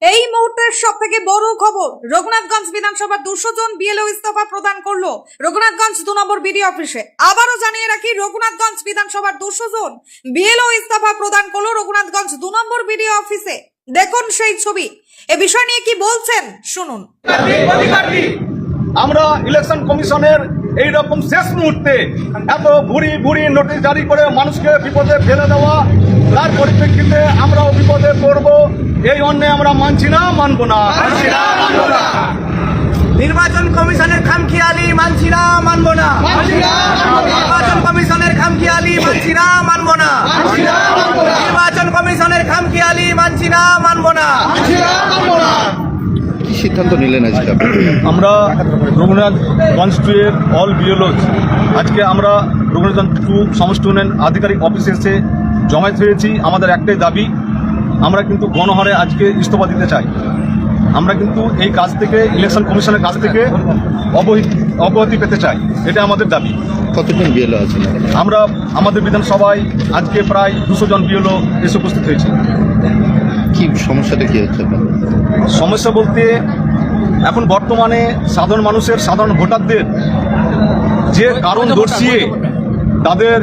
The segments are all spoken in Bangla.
এই মুহূর্তের সব থেকে বড় খবর, রঘুনাথগঞ্জ বিধানসভার 200 জন বিএলও ইস্তফা প্রদান করলো রঘুনাথগঞ্জ 2 নম্বর বিডিও অফিসে। আবারও জানিয়ে রাখি, রঘুনাথগঞ্জ বিধানসভার 200 জন বিএলও ইস্তফা প্রদান করলো রঘুনাথগঞ্জ 2 নম্বর বিডিও অফিসে। দেখুন সেই ছবি। এ বিষয় নিয়ে কি বলছেন শুনুন। আমরা ইলেকশন কমিশনের এই রকম শেষ মুহূর্তে এত ভুরি ভুরি নোটিশ জারি করে মানুষকে বিপদে ফেলে দেওয়া, তার পরিপ্রেক্ষিতে আমরাও বিপদে পড়ব, এই অন্যায় আমরা মানছি না, মানব না। নির্বাচন কমিশনের খামখেয়ালি মানছি না, মানব না। নির্বাচন কমিশনের খামখেয়ালি মানছি না, মানব না। নির্বাচন কমিশনের খামখেয়ালি মানছি না, মানব না। কি সিদ্ধান্ত নিলেন আজকে? আমরা রঘুনাথগঞ্জ 2 এর অল বিএলওস আজকে আমরা রঘুনাথগঞ্জ 2 সমষ্টি উন্নয়ন আধিকারিক অফিসে এসে জমায়েত হয়েছি। আমাদের একটাই দাবি, আমরা কিন্তু গণহারে আজকে ইস্তফা দিতে চাই। আমরা কিন্তু এই কাজ থেকে, ইলেকশন কমিশনের কাছ থেকে অব্যাহতি পেতে চাই, এটা আমাদের দাবি। কতজন বিএলও আছেন? আমরা আমাদের বিধানসভায় আজকে প্রায় 200 জন বিএলও এসে উপস্থিত হয়েছে। কি সমস্যাটা কি হচ্ছে? সমস্যা বলতে এখন বর্তমানে সাধারণ মানুষের, সাধারণ ভোটারদের যে কারণ দর্শিয়ে তাদের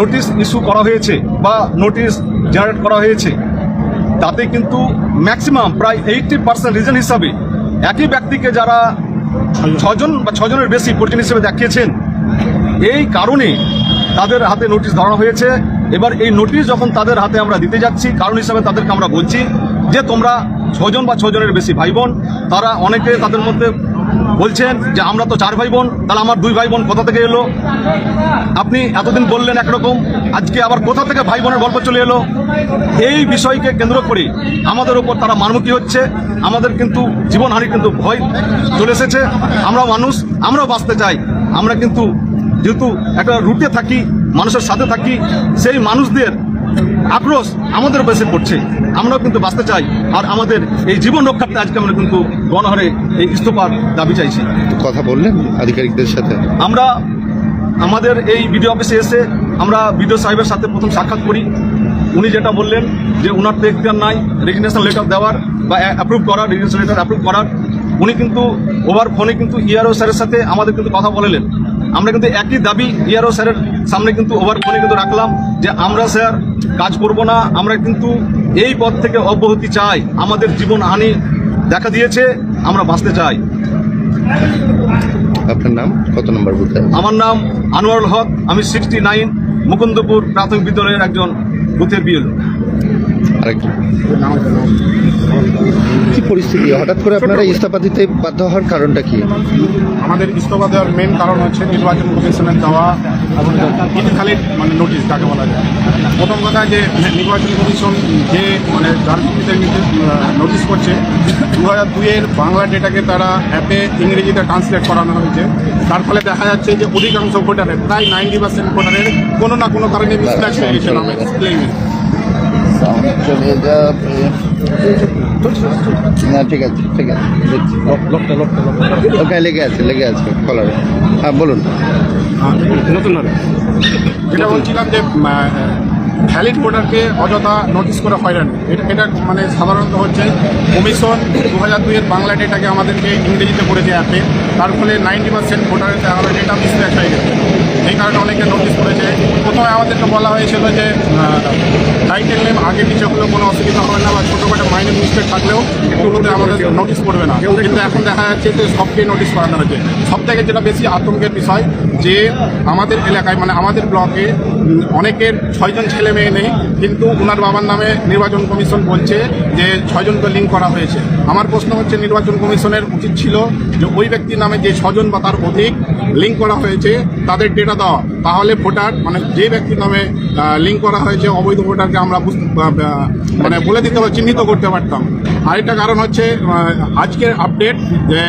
নোটিশ ইস্যু করা হয়েছে বা নোটিশ জেনারেট করা হয়েছে, তাতে কিন্তু ম্যাক্সিমাম প্রায় 80% রিজন হিসাবে একই ব্যক্তিকে যারা 6 জন বা 6 জনের বেশি পরিজন হিসেবে দেখিয়েছেন, এই কারণে তাদের হাতে নোটিশ ধরানো হয়েছে। এবার এই নোটিশ যখন তাদের হাতে আমরা দিতে যাচ্ছি, কারণ হিসাবে তাদেরকে আমরা বলছি যে তোমরা 6 জন বা 6 জনের বেশি ভাই বোন। তারা অনেকে তাদের মধ্যে বলছেন যে আমরা তো 4 ভাই বোন, তাহলে আমার 2 ভাই বোন কোথা থেকে এলো? আপনি এতদিন বললেন একরকম, আজকে আবার কোথা থেকে ভাই বোনের গল্প চলে এলো? এই বিষয়কে কেন্দ্র করে আমাদের উপর তারা মারমুখী হচ্ছে। আমাদের কিন্তু জীবনহানি কিন্তু ভয় চলে এসেছে। আমরা মানুষ, আমরাও বাঁচতে চাই। আমরা কিন্তু যেহেতু একটা রুটে থাকি, মানুষের সাথে থাকি, সেই মানুষদের আক্রোশ আমাদের বেশি পড়ছে। আমরাও কিন্তু বাঁচতে চাই, আর আমাদের এই জীবন রক্ষার্থে আজকে আমরা কিন্তু গণহারে এই ইস্তফার দাবি চাইছি। কথা বললেন আধিকারিকদের সাথে? আমরা আমাদের এই বিডিও অফিসে এসে আমরা বিডিও সাহেবের সাথে প্রথম সাক্ষাৎ করি। উনি যেটা বললেন যে ওনার তো এখতিয়ার নাই রেজিগনেশন লেটার দেওয়ার বা অ্যাপ্রুভ করার, রেজিগনেশন লেটার অ্যাপ্রুভ করার। উনি কিন্তু ওভার ফোনে কিন্তু ইআরও স্যারের সাথে আমাদের কিন্তু কথা বলেলেন। আমরা কিন্তু একই দাবি ইআরও স্যারের সামনে কিন্তু ওভার ফোনে কিন্তু রাখলাম যে আমরা স্যার কাজ করব না, আমরা কিন্তু এই পদ থেকে অব্যাহতি চাই। আমাদের জীবনহানি দেখা দিয়েছে, আমরা বাঁচতে চাই। আপনার নাম, কত নম্বর বুথে? আমার নাম আনোয়ারুল হক, আমি 69 মুকুন্দপুর প্রাথমিক বিদ্যালয়ের একজন বুথের বিএলও। কি পরিস্থিতি, হঠাৎ করে আপনারা ইস্তফা দিতে বাধ্য হওয়ার কারণটা কি? আমাদের ইস্তফা দেওয়ার মেন কারণ হচ্ছে নির্বাচন কমিশনের দেওয়া ইনভ্যালিড নোটিশ যাকে বলা যায়। প্রথম কথা যে নির্বাচন কমিশন যে রাজনীতিদের নোটিশ করছে, 2002-এর বাংলা ডেটাকে তারা অ্যাপে ইংরেজিতে ট্রান্সলেট করানো হয়েছে। তার ফলে দেখা যাচ্ছে যে অধিকাংশ ভোটারের, প্রায় 90% ভোটারের কোনো না কোনো কারণে মিসম্যাচ হয়ে গেছে নামে এক্সপ্লেইনে। চলে যাবে না, ঠিক আছে ঠিক আছে, ওকে লেগে আছে কলার। হ্যাঁ বলুন। নতুনভাবে যেটা বলছিলাম যে ভ্যালিড ভোটারকে অযথা নোটিশ করে হয়রানি, এটা সাধারণত হচ্ছে কমিশন 2002-এর বাংলা ডেটাকে আমাদেরকে ইংরেজিতে করেছে অ্যাপে। তার ফলে 90% ভোটারের ডেটা মিসম্যাচ হয়ে গেছে। এই কারণে অনেকে নোটিশ করেছে। প্রথমে আমাদেরকে বলা হয়েছিল যে টাইটেল নেম আগে পিছিয়ে হলেও কোনো অসুবিধা হবে না, বা ছোটোখাটো মাইনর মিস্টেক থাকলেও একটু হলে আমাদের নোটিশ করবে না। কিন্তু এখন দেখা যাচ্ছে যে সবকেই নোটিশ করানো হয়েছে। সবথেকে যেটা বেশি আতঙ্কের বিষয় যে আমাদের এলাকায় আমাদের ব্লকে অনেকের 6 জন ছেলে মেয়ে নেই, কিন্তু ওনার বাবার নামে নির্বাচন কমিশন বলছে যে 6 জনকে লিঙ্ক করা হয়েছে। আমার প্রশ্ন হচ্ছে নির্বাচন কমিশনের উচিত ছিল যে ওই ব্যক্তির নামে যে 6 জন বা তার অধিক লিঙ্ক করা হয়েছে তাদের ডেটা দেওয়া। তাহলে ভোটার যে ব্যক্তির নামে লিঙ্ক করা হয়েছে অবৈধ ভোটারকে আমরা বলে দিতে হবে, চিহ্নিত করতে পারতাম। আরেকটা কারণ হচ্ছে আজকের আপডেট, যে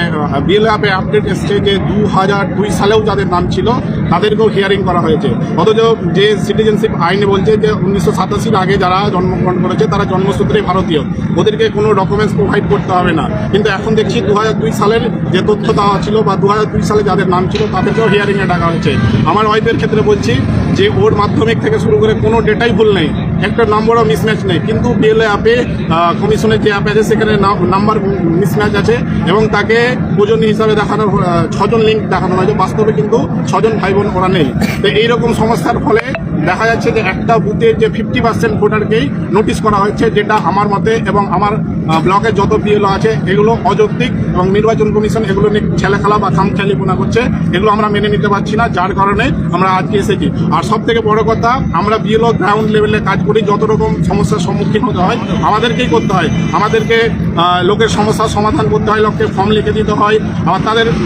বিএলও অ্যাপে আপডেট এসছে যে 2002 সালেও যাদের নাম ছিল তাদেরকেও হিয়ারিং করা হয়েছে। অথচ যে সিটিজেনশিপ আইনে বলছে যে 1987 আগে যারা জন্মগ্রহণ করেছে তারা জন্মসূত্রে ভারতীয়, ওদেরকে কোনো ডকুমেন্টস প্রোভাইড করতে হবে না। কিন্তু এখন দেখছি 2002 সালের যে তথ্য দেওয়া ছিল বা 2002 সালে যাদের নাম ছিল তাদেরকেও হিয়ারিংয়ে ডাকা হয়েছে। আমার ওয়াইফের ক্ষেত্রে বলছি যে ওর মাধ্যমিক থেকে শুরু করে কোনো ডেটাই ভুল নেই, একটা নম্বরও মিসম্যাচ নেই, কিন্তু বিএলও অ্যাপে কমিশনের যে অ্যাপ আছে সেখানে নাম্বার মিসম্যাচ আছে এবং তাকে ওজনী হিসাবে দেখানোর 6 জন লিঙ্ক দেখানো হয়েছে, বাস্তবে কিন্তু 6 জন ভাই বোন ওরা নেই। তো এইরকম সমস্যার ফলে দেখা যাচ্ছে যে একটা বুথের যে 50% ভোটারকেই নোটিশ করা হচ্ছে, যেটা আমার মতে এবং আমার ব্লকের যত বিএলও আছে এগুলো অযৌক্তিক এবং নির্বাচন কমিশন এগুলো নিয়ে ছেলেখেলা বা খামখেয়ালিপনা করছে, এগুলো আমরা মেনে নিতে পারছি না, যার কারণে আমরা আজকে এসেছি। আর সব থেকে বড় কথা, আমরা বিএলও গ্রাউন্ড লেভেলে কাজ করি, যত রকম সমস্যার সম্মুখীন হতে হয় আমাদেরকেই করতে হয়, আমাদেরকে লোকের সমস্যার সমাধান করতে হয়, লোককে ফর্ম লিখে দিতে হয়, আবার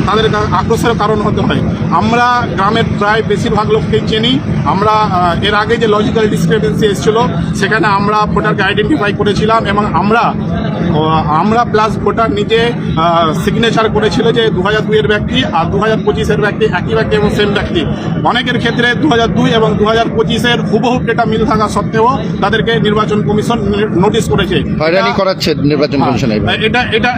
তাদের আক্রোশের কারণ হতে হয়। আমরা গ্রামের প্রায় বেশিরভাগ লোককেই চিনি। আমরা এর আগে যে লজিক্যাল ডিসক্রিপেন্সি এসেছিল সেখানে আমরা ভোটারকে আইডেন্টিফাই করেছিলাম এবং আমরা প্লাস ভোটার নিজে সিগনেচার করেছিল যে 2002 এর ব্যক্তি আর 2025-এর ব্যক্তি একই ব্যক্তি এবং সেম ব্যক্তি। অনেকের ক্ষেত্রে 2002 এবং 2025-এর হুবহু ডেটা মিল থাকা সত্ত্বেও তাদেরকে নির্বাচন কমিশন নোটিশ করেছে। হয়রানি করাচ্ছে নির্বাচন কমিশন।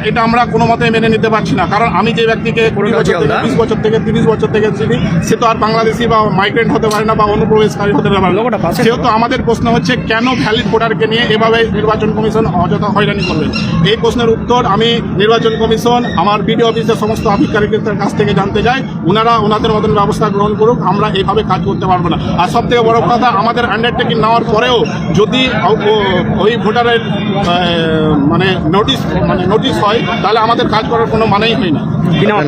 এটা আমরা কোনো মতে মেনে নিতে পারছি না, কারণ আমি যে ব্যক্তিকে 20 বছর থেকে 30 বছর থেকে চিনি, সে তো আর বাংলাদেশি বা মাইগ্রেন্ট হতে পারে না বা অনুপ্রবেশকারী হতে পারে না। সেহেতু আমাদের প্রশ্ন হচ্ছে, কেন ভ্যালিড ভোটারকে নিয়ে এভাবে নির্বাচন কমিশন অযথা হয়রানি করবেন? এই প্রশ্নের উত্তর আমি নির্বাচন কমিশন, আমার বিডিও অফিসের সমস্ত আধিকারিকদের কাছ থেকে জানতে চাই। ওনাদের মতন ব্যবস্থা গ্রহণ করুক, আমরা এইভাবে কাজ করতে পারবো না। আর সব থেকে বড় কথা, আমাদের আন্ডারটেকিং নেওয়ার পরেও যদি ওই ভোটারের নোটিশ হয়, তাহলে আমাদের কাজ করার কোনো মানেই হয় না।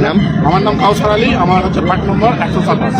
নাম? আমার নাম কাউসার আলী, আমার হচ্ছে পার্ট নম্বর 127।